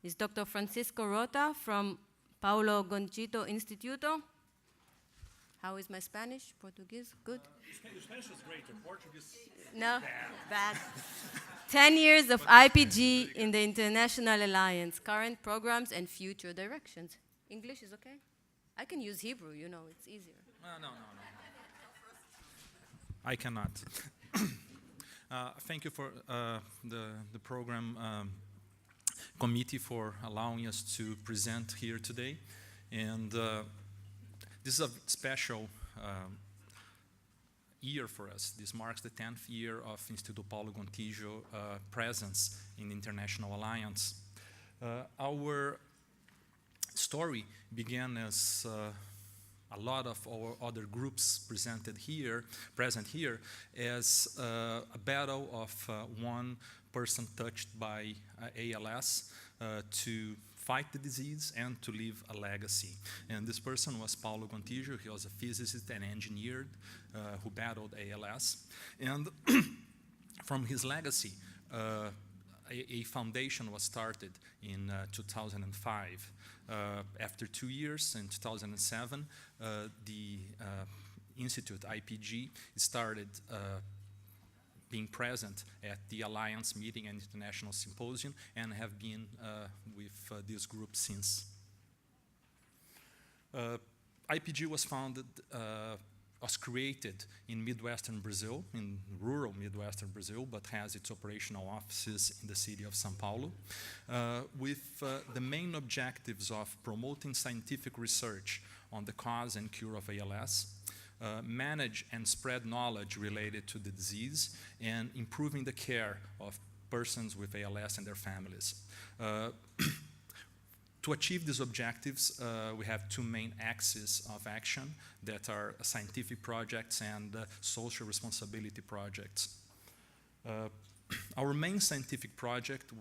is Dr. Francisco Rotta from Paulo Gontijo Instituto. How is my Spanish? Portuguese? Good? Your Spanish is great. Your Portuguese? No? Bad. 10 years of IPG in the International Alliance, current programs and future directions. English is okay? I can use Hebrew, you know, it's easier. No. I cannot. Thank you for the program committee for allowing us to present here today. And this is a special year for us. This marks the 10th year of Instituto Paulo Gontijo presence in the International Alliance. Our story began as a lot of our other groups present here as a battle of one person touched by ALS to fight the disease and to leave a legacy. And this person was Paulo Gontijo. He was a physicist and engineer who battled ALS. And from his legacy, a foundation was started in 2005. After 2 years, in 2007, the Institute, IPG, started being present at the Alliance meeting and International Symposium and have been with this group since. IPG was created in Midwestern Brazil, in rural Midwestern Brazil, but has its operational offices in the city of São Paulo, with the main objectives of promoting scientific research on the cause and cure of ALS, manage and spread knowledge related to the disease, and improving the care of persons with ALS and their families. To achieve these objectives, we have two main axes of action that are scientific projects and social responsibility projects. Our main scientific project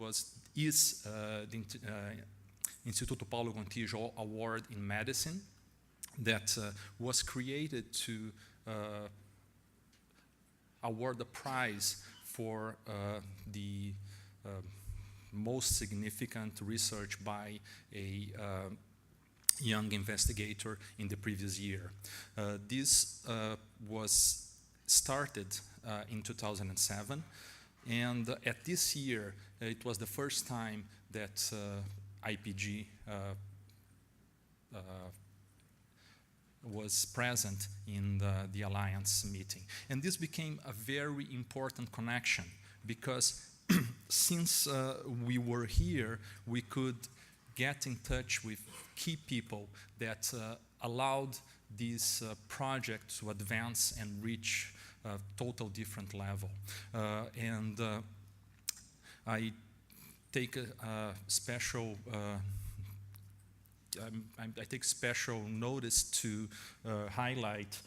is the Instituto Paulo Gontijo Award in Medicine that was created to award a prize for the most significant research by a young investigator in the previous year. This was started in 2007, and at this year it was the first time that IPG was present in the Alliance meeting. And this became a very important connection because since we were here, we could get in touch with key people that allowed this project to advance and reach a total different level. And I take a special I take special notice to highlight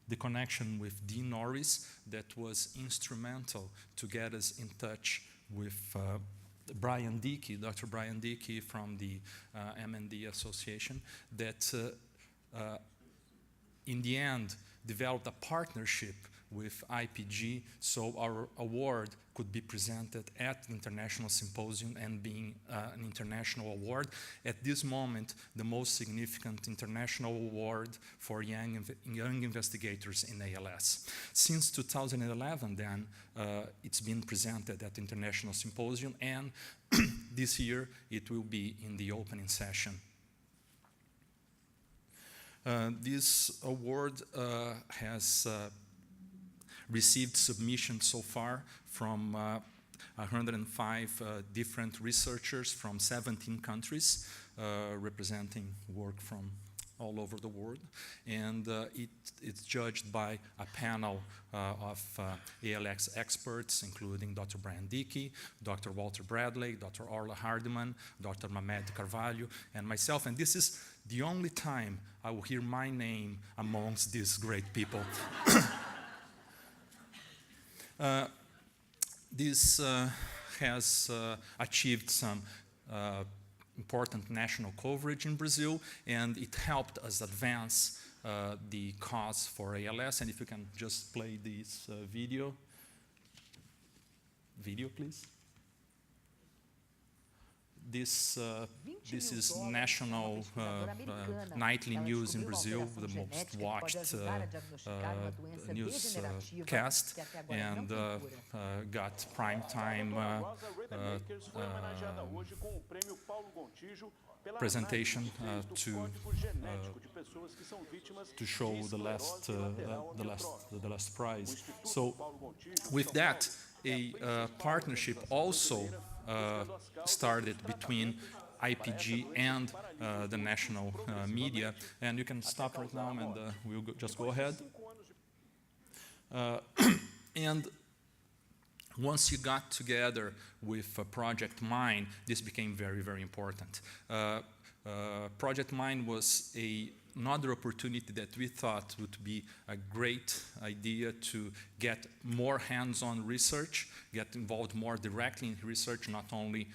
the connection with Dean Norris that was instrumental to get us in touch with Brian Dickey, Dr. Brian Dickey from the M&D Association, that in the end developed a partnership with IPG, so our award could be presented at the International Symposium and being an international award. At this moment, the most significant international award for young investigators in ALS. Since 2011, then, it's been presented at the International Symposium, and this year it will be in the opening session. This award has received submissions so far from 105 different researchers from 17 countries, representing work from all over the world. And it's judged by a panel of ALS experts, including Dr. Brian Dickey, Dr. Walter Bradley, Dr. Orla Hardiman, Dr. Mamed Carvalho, and myself. And this is the only time I will hear my name amongst these great people. This has achieved some important national coverage in Brazil, and it helped us advance the cause for ALS. And if you can just play this video, please. this is national nightly news in Brazil, the most watched newscast, and got prime time presentation to show the last prize. So with that, a partnership also started between IPG and the national media, and you can stop right now and we'll just go ahead. And once you got together with Project Mine, this became very, very important. Project Mine was another opportunity that we thought would be a great idea to get more hands-on research, get involved more directly in research, not only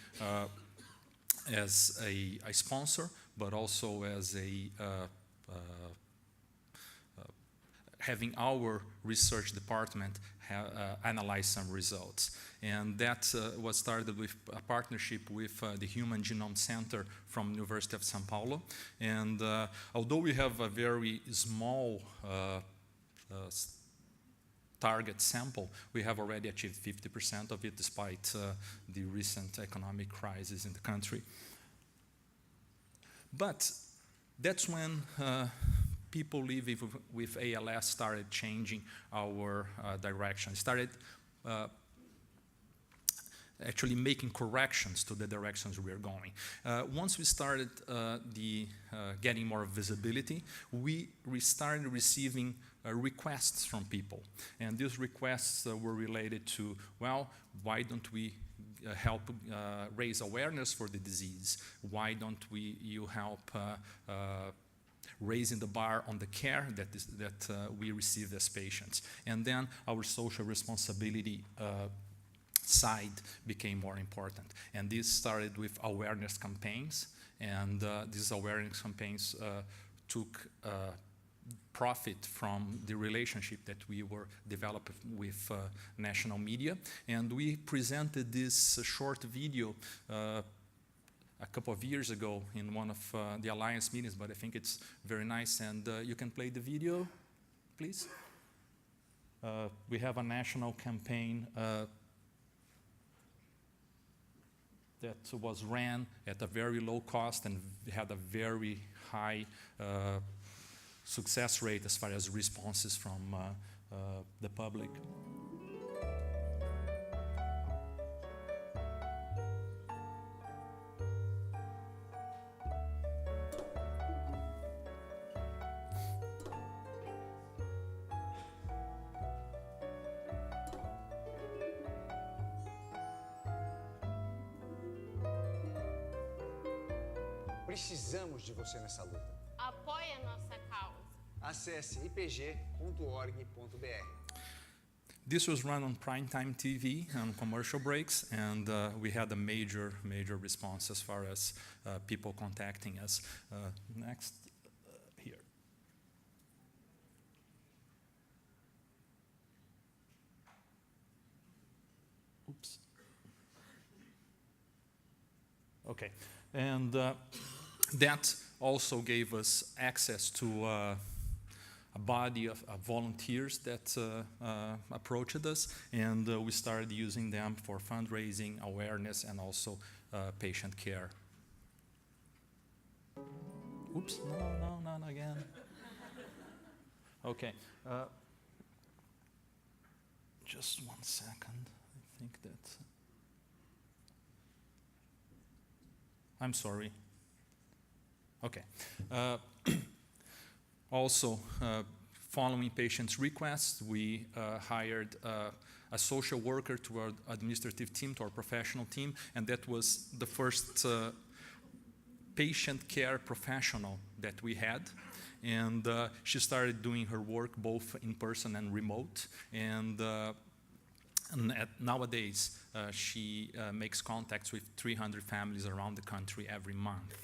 as a sponsor, but also as having our research department analyze some results. And that was started with a partnership with the Human Genome Center from University of São Paulo. And although we have a very small target sample, we have already achieved 50% of it despite the recent economic crisis in the country. But that's when people living with ALS started changing our direction, started actually making corrections to the directions we are going. Once we started getting more visibility, we started receiving requests from people. And these requests were related to, well, why don't we help raise awareness for the disease? Why don't you help raising the bar on the care that we receive as patients? And then our social responsibility side became more important. And this started with awareness campaigns, and these awareness campaigns took profit from the relationship that we were developing with national media. And we presented this short video a couple of years ago in one of the Alliance meetings, but I think it's very nice, and you can play the video, please. We have a national campaign that was ran at a very low cost and had a very high success rate as far as responses from the public. Precisamos de você nessa luta. Apoie a nossa causa. Acesse ipg.org.br. This was run on primetime TV on commercial breaks, and we had a major response as far as people contacting us. Next, here. Oops. Okay, and that also gave us access to a body of volunteers that approached us, and we started using them for fundraising, awareness, and also patient care. Oops, no, again. Okay, just 1 second. I think that, I'm sorry. Okay. Also, following patients' requests, we hired a social worker to our administrative team, to our professional team, and that was the first patient care professional that we had. And she started doing her work both in person and remote. And nowadays, she makes contacts with 300 families around the country every month.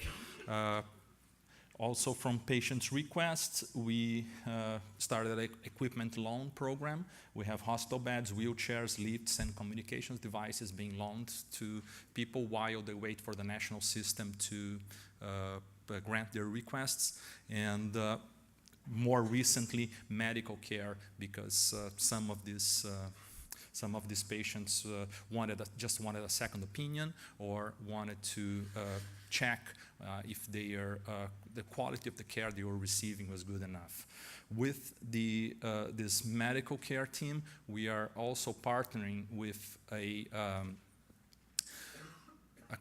Also from patients' requests, we started an equipment loan program. We have hospital beds, wheelchairs, lifts, and communications devices being loaned to people while they wait for the national system to grant their requests. And more recently, medical care, because some of these patients just wanted a second opinion or wanted to check if the quality of the care they were receiving was good enough. With this medical care team, we are also partnering with a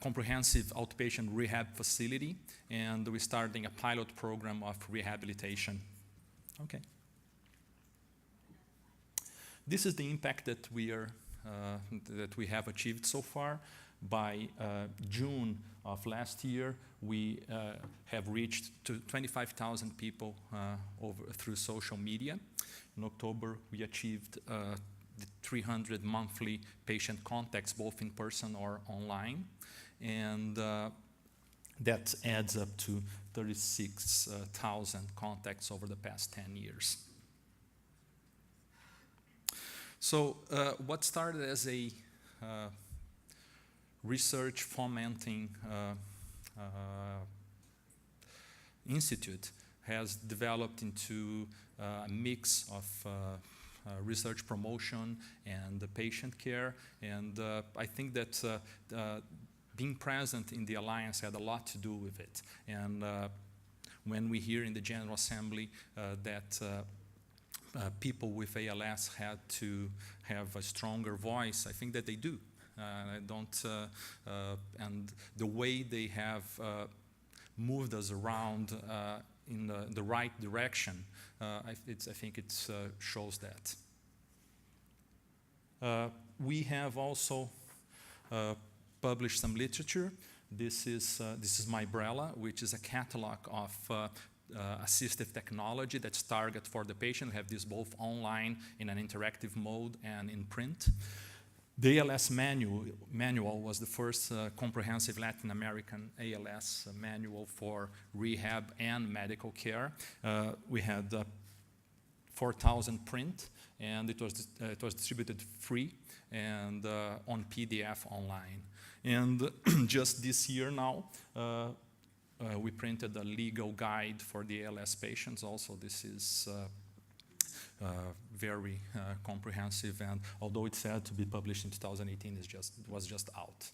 comprehensive outpatient rehab facility, and we're starting a pilot program of rehabilitation. Okay. This is the impact that we have achieved so far. By June of last year, we have reached to 25,000 people through social media. In October, we achieved the 300 monthly patient contacts, both in person or online. And that adds up to 36,000 contacts over the past 10 years. So what started as a research fomenting institute has developed into a mix of research promotion and patient care. And I think that being present in the Alliance had a lot to do with it. And when we hear in the General Assembly that people with ALS had to have a stronger voice, I think that they do. And the way they have moved us around in the right direction, I think it shows that. We have also published some literature. This is my Umbrella, which is a catalog of assistive technology that's targeted for the patient. We have this both online in an interactive mode and in print. The ALS manual was the first comprehensive Latin American ALS manual for rehab and medical care. We had 4,000 print, and it was distributed free and on PDF online. And just this year now, we printed a legal guide for the ALS patients. Also, this is very comprehensive, and although it said to be published in 2018, it was just out.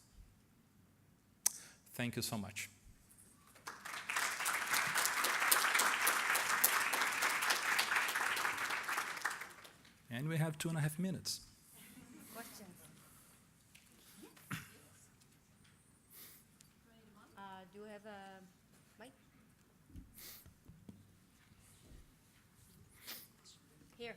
Thank you so much. And we have 2.5 minutes. Questions? Do you have a mic? Here.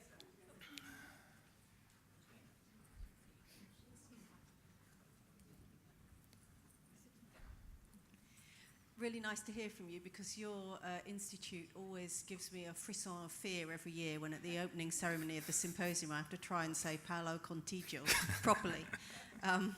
Really nice to hear from you, because your institute always gives me a frisson of fear every year when at the opening ceremony of the symposium I have to try and say Paulo Gontijo properly.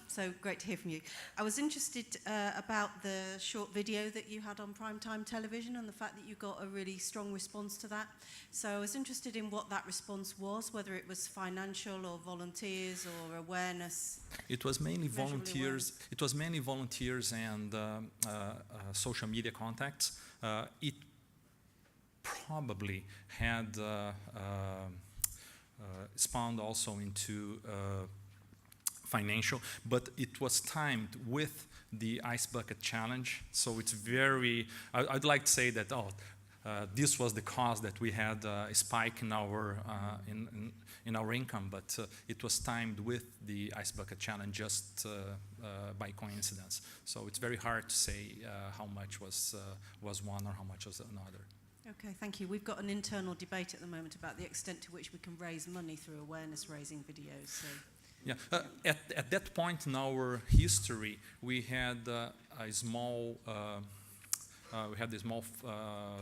So great to hear from you. I was interested about the short video that you had on primetime television and the fact that you got a really strong response to that. So I was interested in what that response was, whether it was financial or volunteers or awareness. It was mainly volunteers. It was mainly volunteers and social media contacts. It probably had spawned also into financial, but it was timed with the Ice Bucket Challenge. So it's very, I'd like to say that, this was the cause that we had a spike in our income, but it was timed with the Ice Bucket Challenge just by coincidence. So it's very hard to say how much was one or how much was another. Okay, thank you. We've got an internal debate at the moment about the extent to which we can raise money through awareness-raising videos. So. Yeah, at that point in our history, we had a small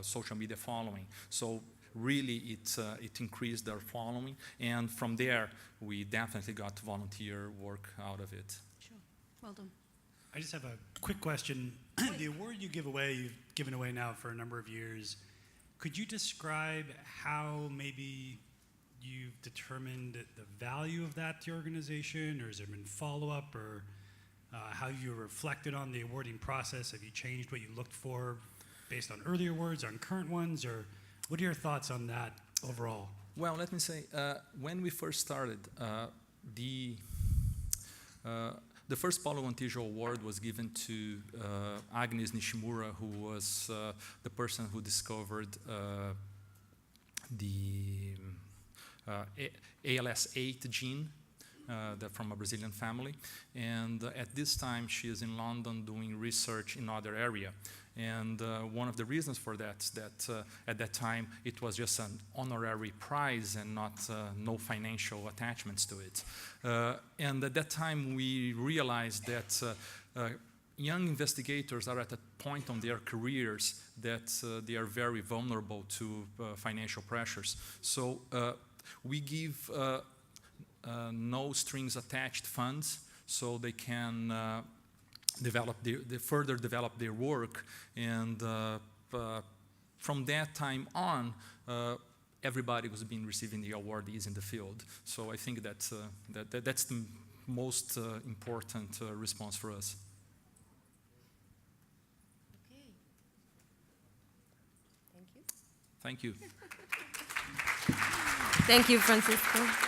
social media following. So really, it increased our following, and from there, we definitely got volunteer work out of it. Sure, well done. I just have a quick question. The award you give away, you've given away now for a number of years. Could you describe how maybe you've determined the value of that to your organization, or has there been follow-up, or how you reflected on the awarding process? Have you changed what you looked for based on earlier awards, on current ones, or what are your thoughts on that overall? Well, let me say, when we first started, the first Paulo Gontijo Award was given to Agnes Nishimura, who was the person who discovered the ALS8 gene from a Brazilian family. And at this time, she is in London doing research in other area. And one of the reasons for that is that at that time, it was just an honorary prize and not no financial attachments to it. And at that time, we realized that young investigators are at a point on their careers that they are very vulnerable to financial pressures. So we give no strings attached funds so they can further develop their work, and from that time on, everybody was been receiving the awardees in the field. So I think that, that's the most important response for us. Okay. Thank you. Thank you. Thank you, Francisco.